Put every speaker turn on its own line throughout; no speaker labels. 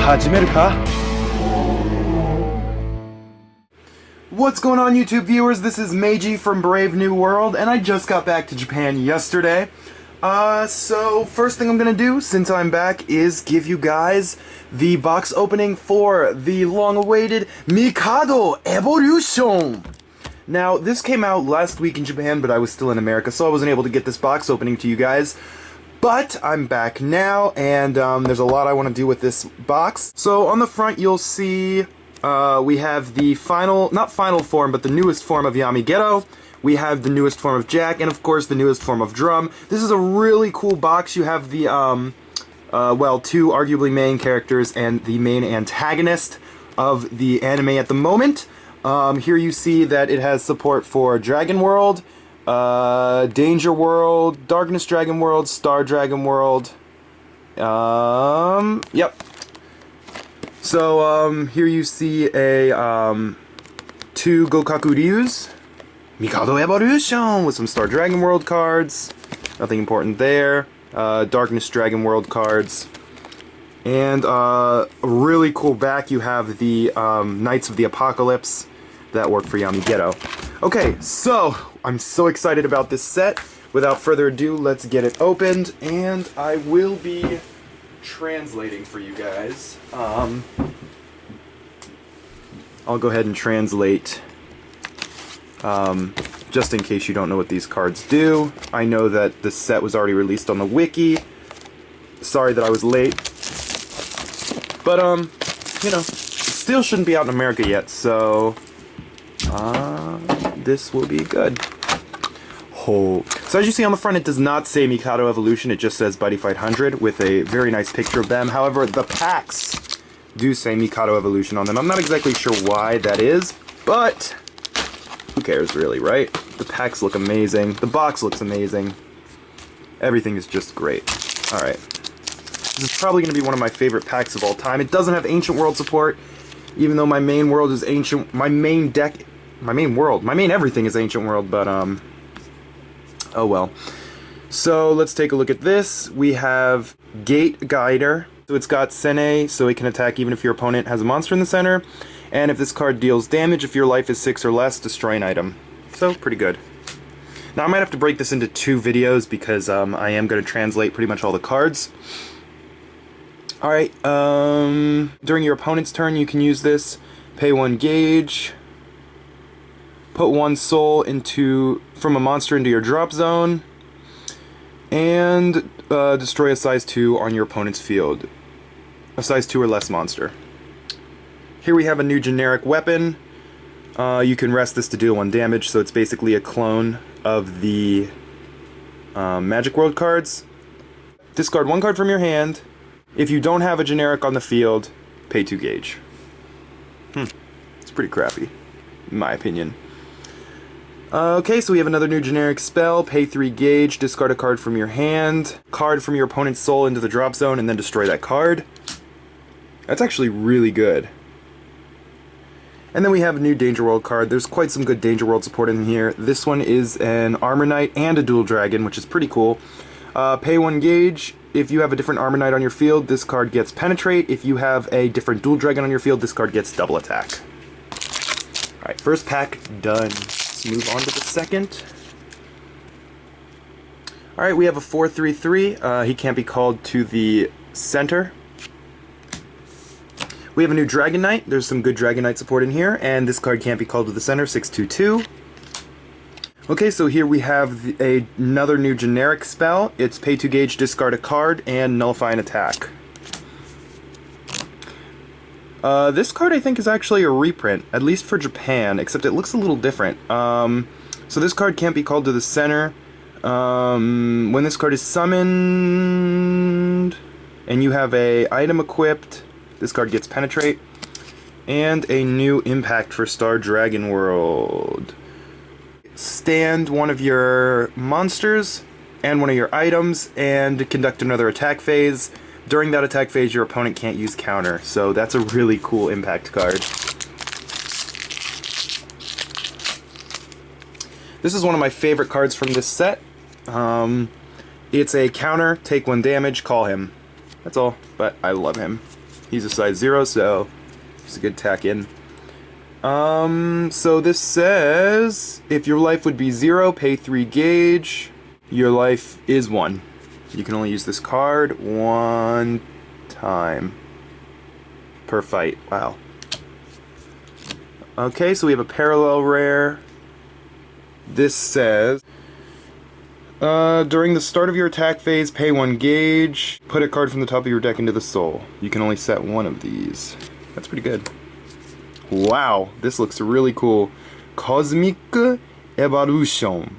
始めるか? What's going on, YouTube viewers? This is Meiji from Brave New World, and I just got back to Japan yesterday. So first thing I'm gonna do, since I'm back, is give you guys the box opening for the long-awaited Mikado Evolution! Now, this came out last week in Japan, but I was still in America, so I wasn't able to get this box opening to you guys. But I'm back now, and there's a lot I want to do with this box. So on the front, you'll see we have the not final form, but the newest form of Mikado. We have the newest form of Jack, and of course the newest form of Drum. This is a really cool box. You have the, well, two arguably main characters and the main antagonist of the anime at the moment. Here you see that it has support for Dragon World, Danger World, Darkness Dragon World, Star Dragon World. Yep. So, here you see a, 2 Gokaku Ryus, Mikado Evolution, with some Star Dragon World cards. Nothing important there. Darkness Dragon World cards. And, a really cool back, you have the, Knights of the Apocalypse that work for Mikado. Okay, so, I'm so excited about this set. Without further ado, let's get it opened, and I will be translating for you guys. I'll go ahead and translate, just in case you don't know what these cards do. I know that the set was already released on the wiki. Sorry that I was late. But, you know, it still shouldn't be out in America yet, so this will be good. Oh. So as you see on the front, it does not say Mikado Evolution, it just says Buddyfight 100 with a very nice picture of them. However, the packs do say Mikado Evolution on them. I'm not exactly sure why that is, but who cares really, right? The packs look amazing. The box looks amazing. Everything is just great. Alright. This is probably going to be one of my favorite packs of all time. It doesn't have Ancient World support, even though my main world is Ancient... My main everything is Ancient World, but, oh well. So, let's take a look at this. We have Gate Guider. So it's got Sene, so it can attack even if your opponent has a monster in the center. And if this card deals damage, if your life is 6 or less, destroy an item. So, pretty good. Now, I might have to break this into 2 videos because I am going to translate pretty much all the cards. Alright, during your opponent's turn, you can use this. Pay 1 gauge. Put 1 soul from a monster into your drop zone. And destroy a size 2 on your opponent's field. A size 2 or less monster. Here we have a new generic weapon. You can rest this to deal 1 damage, so it's basically a clone of the Magic World cards. Discard 1 card from your hand. If you don't have a generic on the field, pay 2 gauge. It's pretty crappy, in my opinion. Okay, so we have another new generic spell. Pay 3 gauge, discard a card from your hand, card from your opponent's soul into the drop zone, and then destroy that card. That's actually really good. And then we have a new Danger World card. There's quite some good Danger World support in here. This one is an Armor Knight and a Dual Dragon, which is pretty cool. Pay 1 gauge. If you have a different Armor Knight on your field, this card gets Penetrate. If you have a different Dual Dragon on your field, this card gets Double Attack. Alright, first pack done. Let's move on to the second. Alright, we have a 4/3/3. He can't be called to the center. We have a new Dragon Knight. There's some good Dragon Knight support in here. And this card can't be called to the center, 6/2/2. Okay, so here we have another new generic spell. It's pay 2 gauge, discard a card, and nullify an attack. This card I think is actually a reprint, at least for Japan, except it looks a little different. So this card can't be called to the center. When this card is summoned, and you have a item equipped, this card gets Penetrate. And a new impact for Star Dragon World. Stand one of your monsters and one of your items and conduct another attack phase. During that attack phase, your opponent can't use counter, so that's a really cool impact card. This is one of my favorite cards from this set. It's a counter, take 1 damage, call him. That's all, but I love him. He's a size 0, so it's a good tack in. So this says, if your life would be 0, pay 3 gauge. Your life is 1. You can only use this card 1 time per fight. Wow. Okay, so we have a parallel rare. This says, during the start of your attack phase, pay 1 gauge. Put a card from the top of your deck into the soul. You can only set 1 of these. That's pretty good. Wow, this looks really cool. Cosmic Evolution.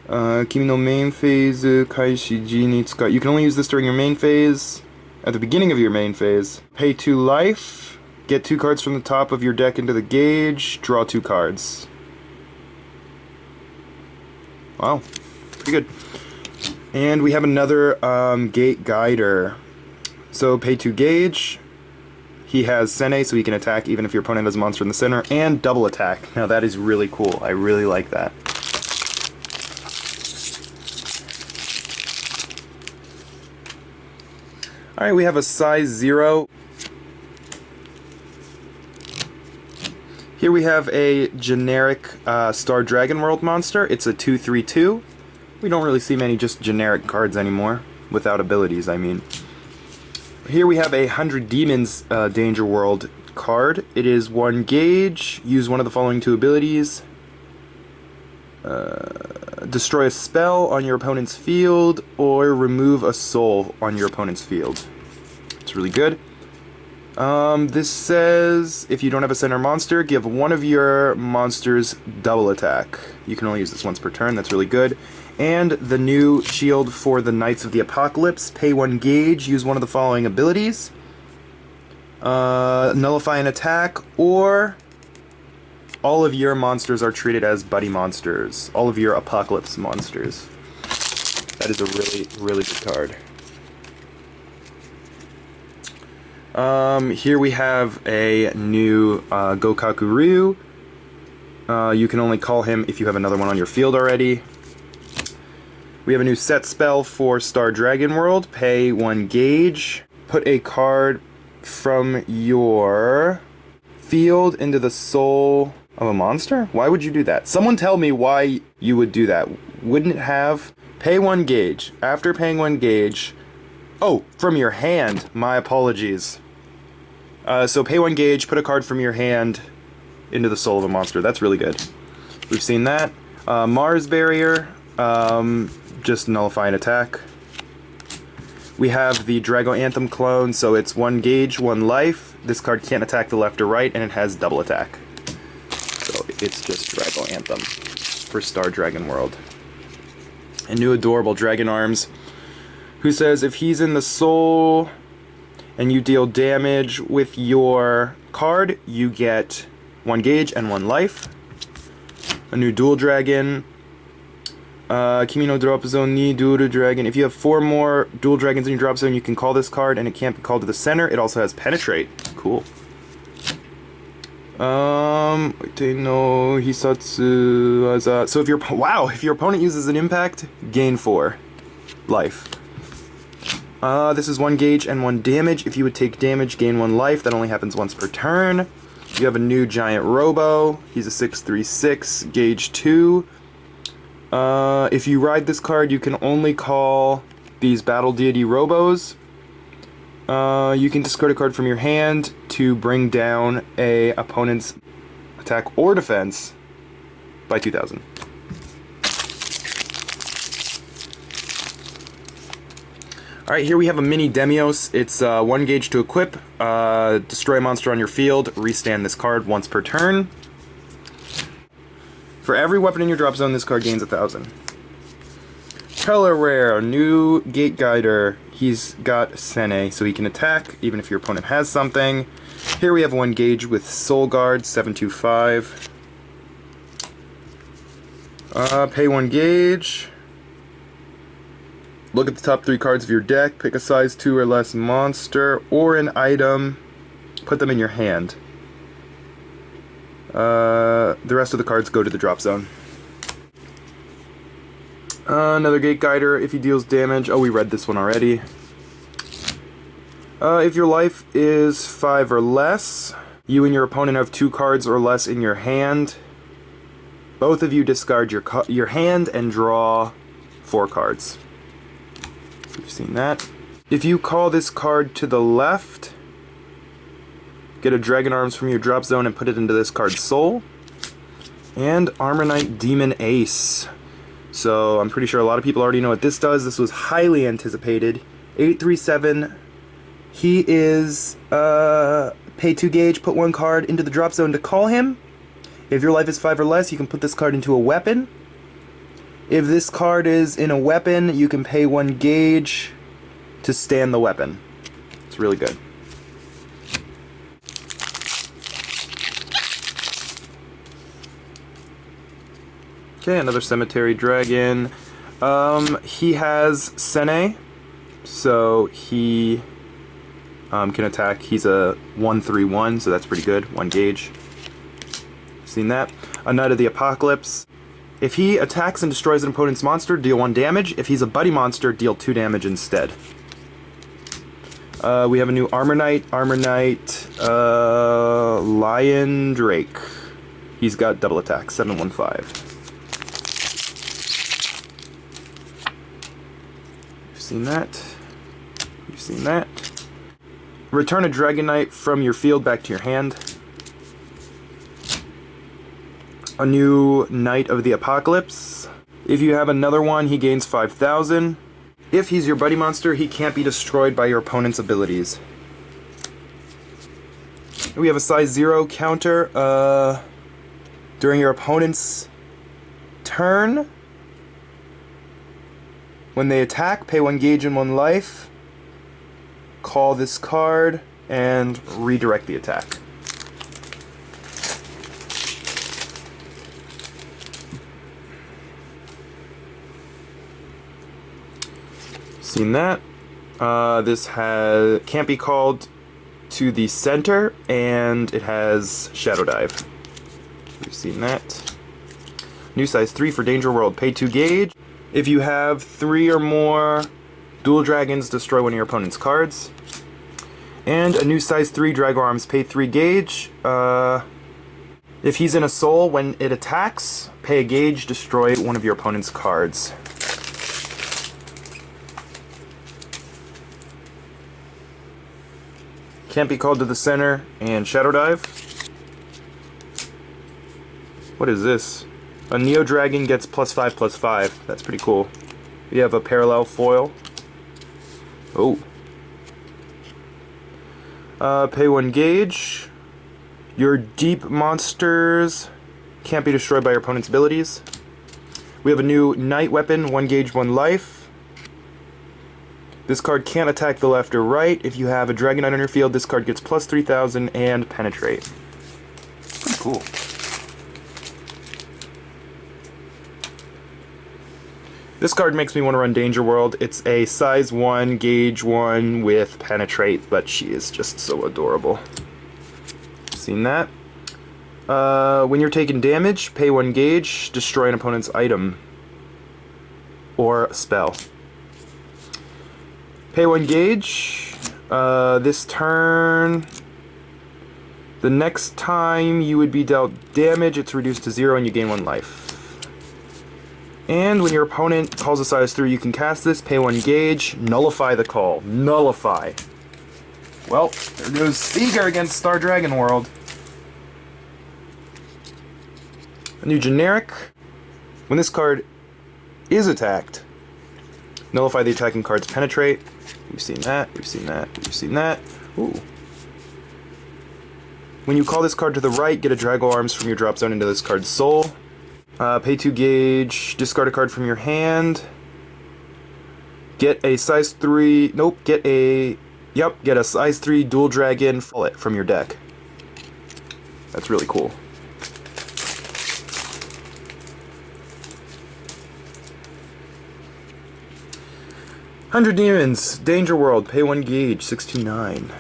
Kimi no main phase, Kaishi Ji ni tsuka. You can only use this during your main phase. At the beginning of your main phase. Pay 2 life. Get 2 cards from the top of your deck into the gauge. Draw 2 cards. Wow, pretty good. And we have another Gate Guider. So pay 2 gauge. He has Sene, so he can attack even if your opponent has a monster in the center, and double attack. Now that is really cool. I really like that. Alright, we have a size 0. Here we have a generic Star Dragon World monster. It's a 2/3/2. We don't really see many just generic cards anymore, without abilities, I mean. Here we have a 100 Demons Danger World card. It is 1 gauge. Use one of the following 2 abilities. Destroy a spell on your opponent's field, or remove a soul on your opponent's field. It's really good. This says, if you don't have a center monster, give one of your monsters double attack. You can only use this once per turn. That's really good. And the new shield for the Knights of the Apocalypse. Pay 1 gauge, use one of the following abilities. Nullify an attack, or all of your monsters are treated as buddy monsters. All of your Apocalypse monsters. That is a really, really good card. Here we have a new Gokaku Ryu. You can only call him if you have another one on your field already. We have a new set spell for Star Dragon World. Pay 1 gauge. Put a card from your field into the soul of a monster? Why would you do that? Someone tell me why you would do that. Wouldn't it have... Pay 1 gauge. After paying 1 gauge... Oh, from your hand. My apologies. So pay 1 gauge, put a card from your hand into the soul of a monster. That's really good. We've seen that. Mars Barrier. Just nullify an attack. We have the Drago Anthem clone, so it's 1 gauge, 1 life. This card can't attack the left or right, and it has double attack. So it's just Drago Anthem for Star Dragon World. A new adorable Dragon Arms, who says if he's in the soul and you deal damage with your card, you get 1 gauge and 1 life. A new Dual Dragon. Kimi no drop zone ni Dual Dragon. If you have 4 more Dual Dragons in your drop zone, you can call this card, and it can't be called to the center. It also has Penetrate. Cool. No Hisatsu. So if your opponent uses an impact, gain 4 life. This is 1 gauge and 1 damage. If you would take damage, gain 1 life. That only happens once per turn. You have a new Giant Robo. He's a 6/3/6, gauge 2. If you ride this card, you can only call these Battle Deity Robos. You can discard a card from your hand to bring down a opponent's attack or defense by 2,000. Alright, here we have a mini Demios. It's 1 gauge to equip, destroy a monster on your field, restand this card once per turn. For every weapon in your drop zone, this card gains 1,000. Color Rare, new Gate Guider. He's got Sene, so he can attack even if your opponent has something. Here we have 1 gauge with Soul Guard, 7/25. Pay 1 gauge. Look at the top 3 cards of your deck, pick a size 2 or less monster or an item, put them in your hand. The rest of the cards go to the drop zone. Another Gate Guider, if he deals damage. Oh, we read this one already. If your life is 5 or less, you and your opponent have 2 cards or less in your hand. Both of you discard your hand and draw 4 cards. We've seen that. If you call this card to the left, get a Dragon Arms from your drop zone and put it into this card's soul. And Armor Knight Demon Ace. So I'm pretty sure a lot of people already know what this does. This was highly anticipated. 837. He is pay 2 gauge, put 1 card into the drop zone to call him. If your life is 5 or less, you can put this card into a weapon. If this card is in a weapon, you can pay 1 gauge to stand the weapon. It's really good. Okay, another Cemetery Dragon. He has Sene, so he can attack. He's a 1/3/1, so that's pretty good. 1 gauge. Seen that. A Knight of the Apocalypse. If he attacks and destroys an opponent's monster, deal 1 damage. If he's a buddy monster, deal 2 damage instead. We have a new Armor Knight. Lion Drake. He's got double attack, 715. You've seen that. You've seen that. Return a Dragon Knight from your field back to your hand. A new Knight of the Apocalypse. If you have another one, he gains 5,000. If he's your buddy monster, he can't be destroyed by your opponent's abilities. We have a size 0 counter. During your opponent's turn, when they attack, pay 1 gauge and 1 life. Call this card and redirect the attack. Seen that. This can't be called to the center, and it has Shadow Dive. We've seen that. New size 3 for Danger World. Pay 2 gauge. If you have 3 or more Dual Dragons, destroy one of your opponent's cards. And a new size 3 Dragon Arms. Pay 3 gauge. If he's in a soul, when it attacks, pay a gauge, destroy one of your opponent's cards. Can't be called to the center, and Shadow Dive. What is this? A Neo Dragon gets +5/+5. That's pretty cool. We have a parallel foil. Oh. Pay 1 gauge. Your deep monsters can't be destroyed by your opponent's abilities. We have a new Knight weapon, 1 gauge, 1 life. This card can't attack the left or right. If you have a Dragon Knight on your field, this card gets +3,000 and penetrate. Pretty cool. This card makes me want to run Danger World. It's a size 1, gauge 1 with penetrate, but she is just so adorable. Seen that? When you're taking damage, pay 1 gauge, destroy an opponent's item or spell. Pay 1 gauge. This turn, the next time you would be dealt damage, it's reduced to 0 and you gain 1 life. And when your opponent calls a size 3, you can cast this, pay 1 gauge, nullify the call. Nullify. Well, there goes Seeger against Star Dragon World. A new generic. When this card is attacked, nullify the attacking card's penetrate. We've seen that, we've seen that, we've seen that. Ooh. When you call this card to the right, get a Dragon Arms from your drop zone into this card's soul. Pay 2 gauge, discard a card from your hand. Get a size 3, nope, get a size 3 Dual Dragon, pull it from your deck. That's really cool. Hundred Demons, Danger World, pay 1 gauge, 629.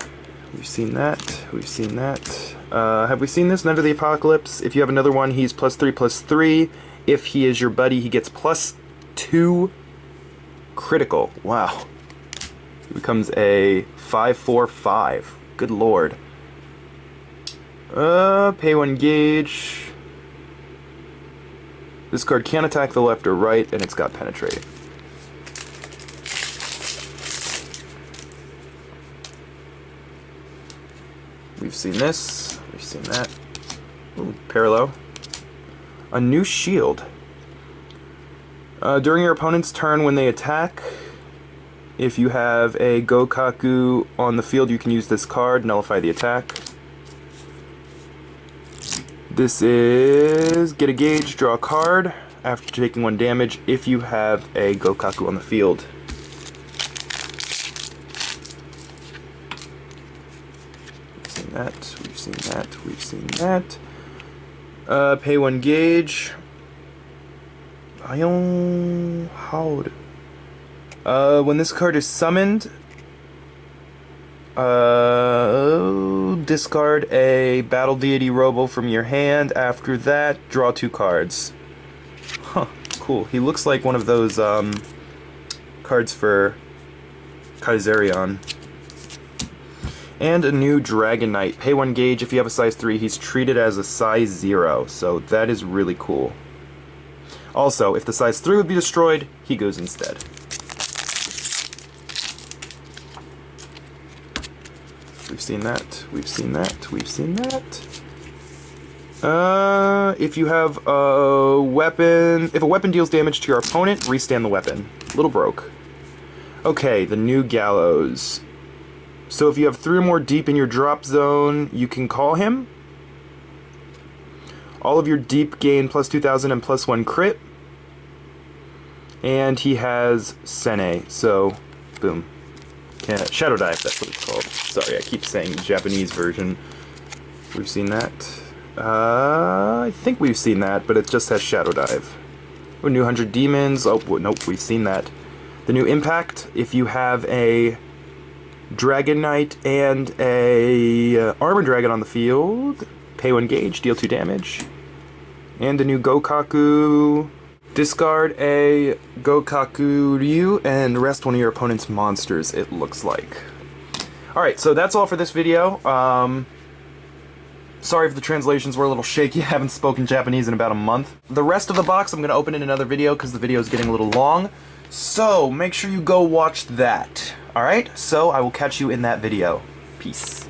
We've seen that, we've seen that. Have we seen this? Knight of the Apocalypse. If you have another one, he's +3/+3. If he is your buddy, he gets +2 critical. Wow. It becomes a 5/4/5. Good lord. Pay 1 gauge. This card can't attack the left or right, and it's got penetrate. We've seen this. We've seen that. Ooh, parallel. A new shield. During your opponent's turn when they attack, if you have a Gokaku on the field, you can use this card, nullify the attack. This is get a gauge, draw a card after taking 1 damage if you have a Gokaku on the field. We've seen that, we've seen that, we've seen that. Pay 1 gauge. When this card is summoned, discard a Battle Deity Robo from your hand. After that, draw 2 cards. Huh, cool. He looks like one of those cards for Kaiserion. And a new Dragon Knight. Pay 1 gauge. If you have a size 3, he's treated as a size 0, so that is really cool. Also, if the size 3 would be destroyed, he goes instead. We've seen that, we've seen that, we've seen that. If you have a weapon... If a weapon deals damage to your opponent, restand the weapon. Little broke. Okay, the new Gallows. So if you have 3 or more deep in your drop zone, you can call him. All of your deep gain plus 2,000 and plus 1 crit. And he has Sene, so boom. Shadow Dive, that's what it's called. Sorry, I keep saying the Japanese version. We've seen that. I think we've seen that, but it just has Shadow Dive. Oh, new 100 Demons. Oh, nope, we've seen that. The new Impact, if you have a Dragon Knight and a Armor Dragon on the field, pay 1 gauge, deal 2 damage. And the new Gokaku. Discard a Gokaku Ryu and rest one of your opponent's monsters, it looks like. Alright, so that's all for this video. Sorry if the translations were a little shaky, I haven't spoken Japanese in about a month. The rest of the box I'm going to open in another video because the video is getting a little long. So make sure you go watch that. Alright, so I will catch you in that video. Peace.